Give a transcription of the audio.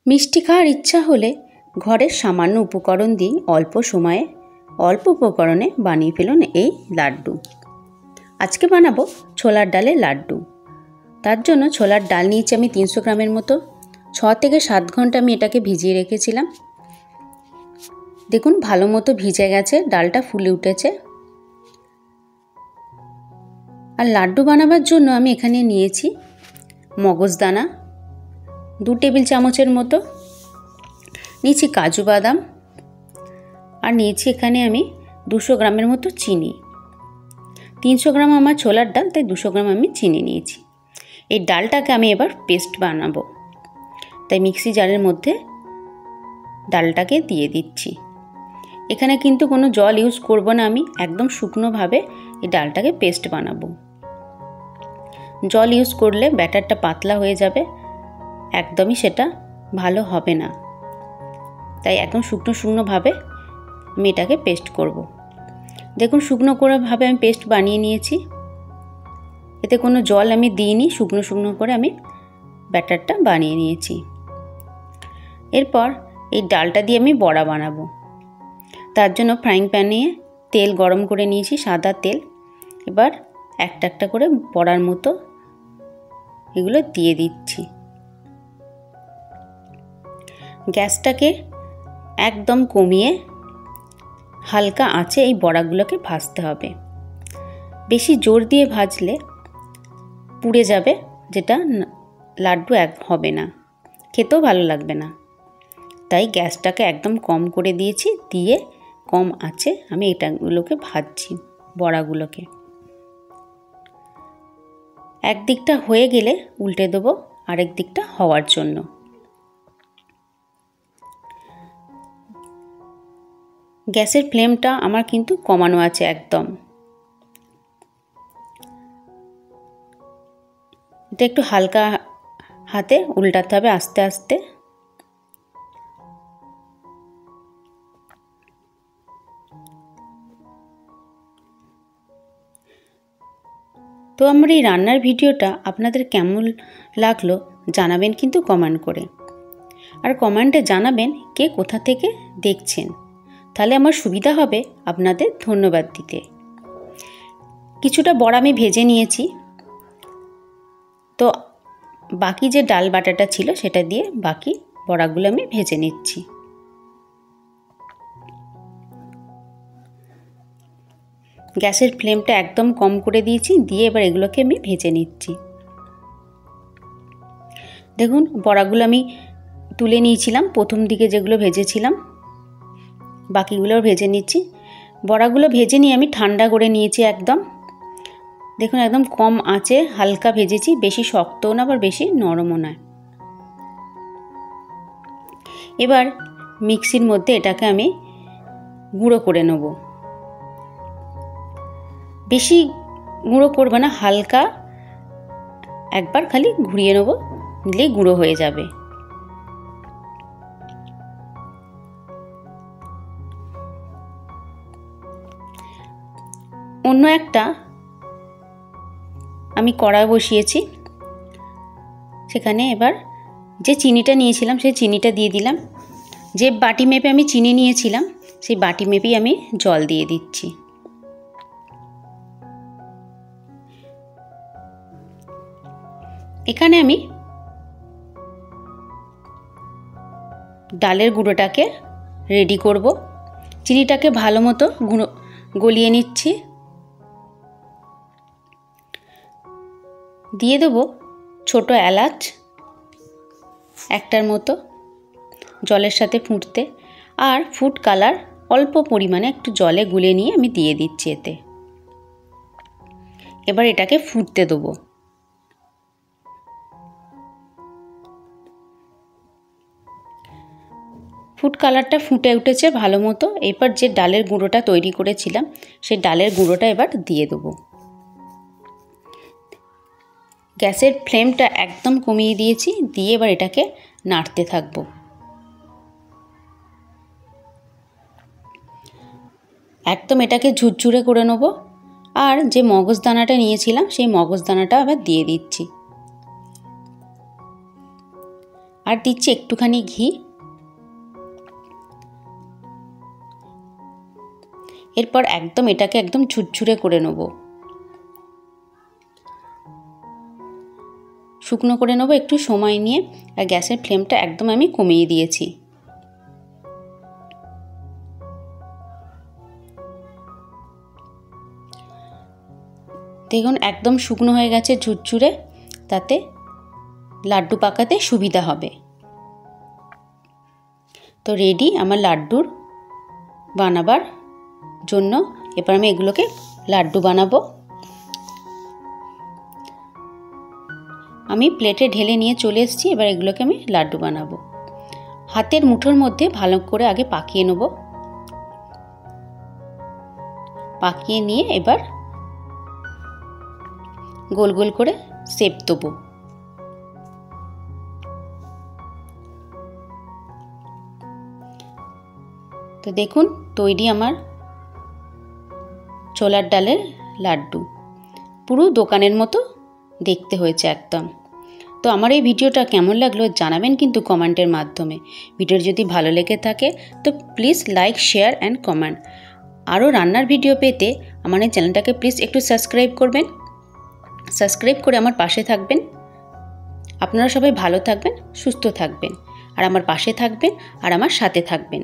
মিষ্টি খাওয়ার ইচ্ছা হলে ঘরের সামান্য উপকরণ দিয়ে অল্প সময়ে অল্প উপকরণে বানিয়ে ফেলুন এই লাড্ডু। আজকে বানাবো ছোলার ডালের লাড্ডু। তার জন্য ছোলার ডাল নিয়েছি আমি 300 গ্রামের মতো। 6 থেকে 7 ঘন্টা আমি এটাকে ভিজিয়ে রেখেছিলাম। দেখুন ভালো মতো ভিজে গেছে, ডালটা ফুলে উঠেছে। আর লাড্ডু বানাবার জন্য আমি এখানে নিয়েছি মগজদানা 2 টেবিল চামচের মতো, নিয়েছি কাজু বাদাম, আর নিয়েছি এখানে আমি 200 গ্রামের মতো চিনি। 300 গ্রাম আমার ছোলার ডাল, তাই 200 গ্রাম আমি চিনি নিয়েছি। এই ডালটাকে আমি এবার পেস্ট বানাবো, তাই মিক্সি জারের মধ্যে ডালটাকে দিয়ে দিচ্ছি। এখানে কিন্তু কোনো জল ইউজ করব না, আমি একদম শুকনোভাবে এই ডালটাকে পেস্ট বানাবো। জল ইউজ করলে ব্যাটারটা পাতলা হয়ে যাবে, একদমই সেটা ভালো হবে না। তাই একদম শুকনোভাবে আমি এটাকে পেস্ট করব। দেখুন শুকনো ভাবে আমি পেস্ট বানিয়ে নিয়েছি। এতে কোনো জল আমি দিইনি, শুকনো করে আমি ব্যাটারটা বানিয়ে নিয়েছি। এরপর এই ডালটা দিয়ে আমি বড়া বানাবো। তার জন্য ফ্রাইং প্যানে তেল গরম করে নিয়েছি, সাদা তেল। এবার একটা একটা করে বড়ার মতো এগুলো দিয়ে দিচ্ছি। গ্যাসটাকে একদম কমিয়ে হালকা আঁচে এই বড়াগুলোকে ভাজতে হবে। বেশি জোর দিয়ে ভাজলে পুড়ে যাবে, যেটা লাড্ডু হবে না, খেতেও ভালো লাগবে না। তাই গ্যাসটাকে একদম কম করে দিয়েছি, দিয়ে কম আঁচে আমি এটাগুলোকে ভাজছি, বড়াগুলোকে। একদিকটা হয়ে গেলে উল্টে দেবো আরেক দিকটা হওয়ার জন্য। গ্যাসের ফ্লেমটা আমার কিন্তু কমানো আছে একদম। এটা একটু হালকা হাতে উল্টাতে হবে আস্তে আস্তে। তো আমার এই রান্নার ভিডিওটা আপনাদের কেমন লাগলো জানাবেন কিন্তু কমেন্ট করে। আর কমেন্টে জানাবেন কে কোথা থেকে দেখছেন, তাহলে আমার সুবিধা হবে আপনাদের ধন্যবাদ দিতে। কিছুটা বড়া আমি ভেজে নিয়েছি, তো বাকি যে ডাল বাটাটা ছিল সেটা দিয়ে বাকি বড়াগুলো আমি ভেজে নিচ্ছি। গ্যাসের ফ্লেমটা একদম কম করে দিয়েছি, দিয়ে এবার এগুলোকে আমি ভেজে নিচ্ছি। দেখুন বড়াগুলো আমি তুলে নিয়েছিলাম, প্রথম দিকে যেগুলো ভেজেছিলাম বাকিগুলো ভেজে নিচ্ছি। বড়াগুলো ভেজে নিয়ে আমি ঠান্ডা করে নিয়েছি একদম। দেখুন একদম কম আঁচে হালকা ভেজেছি, বেশি শক্তও না আবার বেশি নরমও না। এবার মিক্সির মধ্যে এটাকে আমি গুঁড়ো করে নেব। বেশি গুঁড়ো করব না, হালকা একবার খালি ঘুরিয়ে নেব, নিলেই গুঁড়ো হয়ে যাবে। অন্য একটা আমি কড়াই বসিয়েছি, সেখানে এবার যে চিনিটা নিয়েছিলাম সেই চিনিটা দিয়ে দিলাম। যে বাটি মেপে আমি চিনি নিয়েছিলাম সেই বাটি মেপেই আমি জল দিয়ে দিচ্ছি। এখানে আমি ডালের গুঁড়োটাকে রেডি করব। চিনিটাকে ভালো মতো গলিয়ে নিচ্ছি। দিয়ে দেবো ছোট এলাচ একটার মতো জলের সাথে ফুটতে, আর ফুড কালার অল্প পরিমাণে একটু জলে গুলে নিয়ে আমি দিয়ে দিচ্ছি এতে। এবার এটাকে ফুটতে দেবো। ফুড কালারটা ফুটে উঠেছে ভালো মতো। এবার যে ডালের গুঁড়োটা তৈরি করেছিলাম সেই ডালের গুঁড়োটা এবার দিয়ে দেবো। গ্যাসের ফ্লেমটা একদম কমিয়ে দিয়েছি, দিয়ে এবার এটাকে নাড়তে থাকবো। একদম এটাকে ঝুরঝুরে করে নেব। আর যে মগজদানাটা নিয়েছিলাম সেই মগজদানাটা আবার দিয়ে দিচ্ছি। আর দিচ্ছি একটুখানি ঘি। এরপর একদম এটাকে একদম ঝুরঝুরে করে নেব, শুকনো করে নেব একটু সময় নিয়ে। আর গ্যাসের ফ্লেমটা একদম আমি কমিয়ে দিয়েছি। দেখুন একদম শুকনো হয়ে গেছে ঝুরঝুরে, তাতে লাড্ডু পাকাতে সুবিধা হবে। তো রেডি আমার লাড্ডুর বানাবার জন্য। এবার আমি এগুলোকে লাড্ডু বানাবো। আমি প্লেটে ঢেলে নিয়ে চলে এসেছি। এবার এগুলোকে আমি লাড্ডু বানাবো। হাতের মুঠোর মধ্যে ভালো করে আগে পাকিয়ে নেব। পাকিয়ে নিয়ে এবার গোল গোল করে শেপ দেবো। তো দেখুন তৈরি আমার ছোলার ডালের লাড্ডু। পুরো দোকানের মতো দেখতে হয়েছে একদম। তো আমার এই ভিডিওটা কেমন লাগলো জানাবেন কিন্তু কমেন্টের মাধ্যমে। ভিডিও যদি ভালো লেগে থাকে তো please like, share and comment. আরও রান্নার ভিডিও পেতে আমার এই চ্যানেলটাকে প্লিজ একটু সাবস্ক্রাইব করবেন। সাবস্ক্রাইব করে আমার পাশে থাকবেন। আপনারা সবাই ভালো থাকবেন, সুস্থ থাকবেন, আর আমার পাশে থাকবেন আর আমার সাথে থাকবেন।